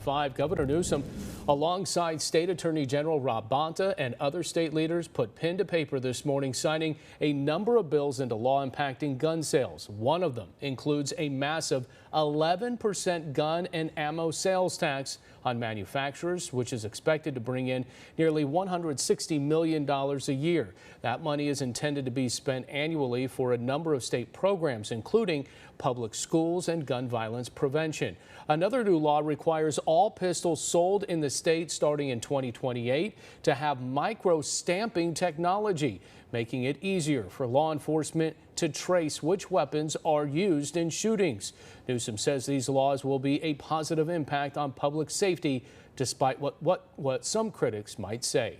5. Governor Newsom, alongside State Attorney General Rob Bonta and other state leaders, put pen to paper this morning, signing a number of bills into law impacting gun sales. One of them includes a massive 11% gun and ammo sales tax on manufacturers, which is expected to bring in nearly $160 million a year. That money is intended to be spent annually for a number of state programs, including public schools and gun violence prevention. Another new law requires all pistols sold in the state starting in 2028 to have micro-stamping technology, making it easier for law enforcement to trace which weapons are used in shootings. Newsom says these laws will be a positive impact on public safety, despite what some critics might say.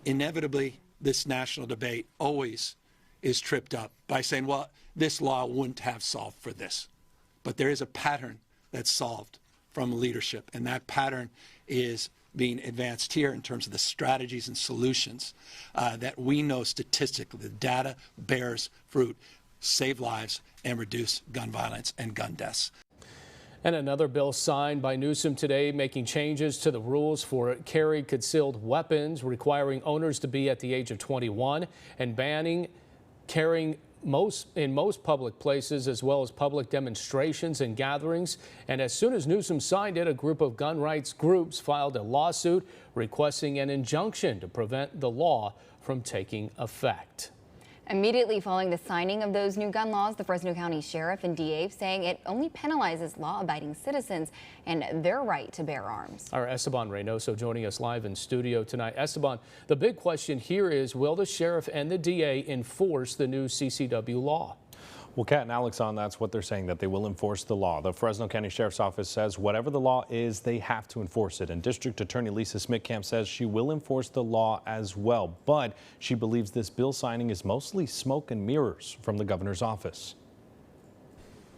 Inevitably, this national debate always is tripped up by saying, well, this law wouldn't have solved for this. But there is a pattern that's solved from leadership, and that pattern is being advanced here in terms of the strategies and solutions that we know statistically the data bears fruit, save lives, and reduce gun violence and gun deaths. And another bill signed by Newsom today making changes to the rules for carry concealed weapons, requiring owners to be at the age of 21 and banning carrying in most public places, as well as public demonstrations and gatherings. And as soon as Newsom signed it, a group of gun rights groups filed a lawsuit requesting an injunction to prevent the law from taking effect. Immediately following the signing of those new gun laws, the Fresno County Sheriff and DA saying it only penalizes law-abiding citizens and their right to bear arms. Our Esteban Reynoso joining us live in studio tonight. Esteban, the big question here is, will the sheriff and the DA enforce the new CCW law? Well, Kat and Alex, on that's what they're saying, that they will enforce the law. The Fresno County Sheriff's Office says whatever the law is, they have to enforce it. And District Attorney Lisa Smith-Camp says she will enforce the law as well. But she believes this bill signing is mostly smoke and mirrors from the governor's office.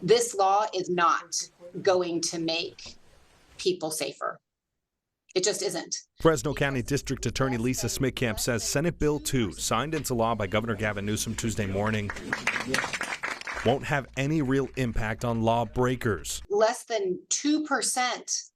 This law is not going to make people safer. It just isn't. Fresno County District Attorney Lisa Smith-Camp says Senate Bill 2, signed into law by Governor Gavin Newsom Tuesday morning, won't have any real impact on lawbreakers. Less than 2%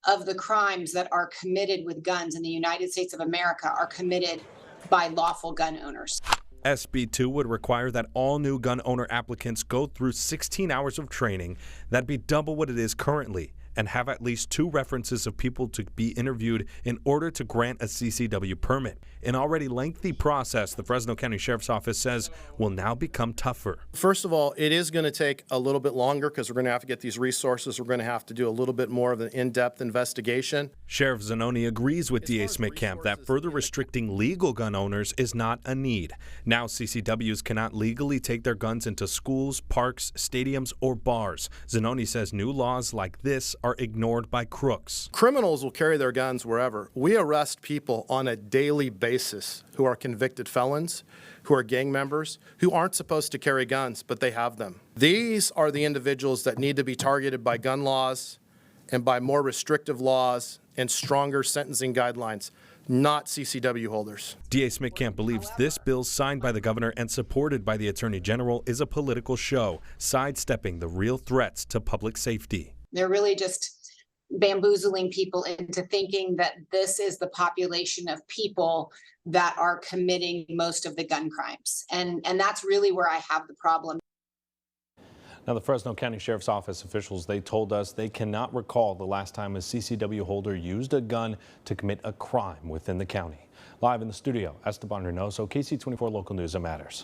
of the crimes that are committed with guns in the United States of America are committed by lawful gun owners. SB 2 would require that all new gun owner applicants go through 16 hours of training. That'd be double what it is currently, and have at least 2 references of people to be interviewed in order to grant a CCW permit. An already lengthy process, the Fresno County Sheriff's Office says, will now become tougher. First of all, it is going to take a little bit longer because we're going to have to get these resources. We're going to have to do a little bit more of an in-depth investigation. Sheriff Zanoni agrees with DA Smith-Camp that further restricting legal gun owners is not a need. Now CCWs cannot legally take their guns into schools, parks, stadiums, or bars. Zanoni says new laws like this are ignored by crooks. Criminals will carry their guns wherever. We arrest people on a daily basis who are convicted felons, who are gang members, who aren't supposed to carry guns, but they have them. These are the individuals that need to be targeted by gun laws and by more restrictive laws and stronger sentencing guidelines, not CCW holders. DA Smith-Camp believes this bill signed by the governor and supported by the Attorney General is a political show, sidestepping the real threats to public safety. They're really just bamboozling people into thinking that this is the population of people that are committing most of the gun crimes. And that's really where I have the problem. Now, the Fresno County Sheriff's Office officials, they told us they cannot recall the last time a CCW holder used a gun to commit a crime within the county. Live in the studio, Esteban Reynoso, KC24 Local News that Matters.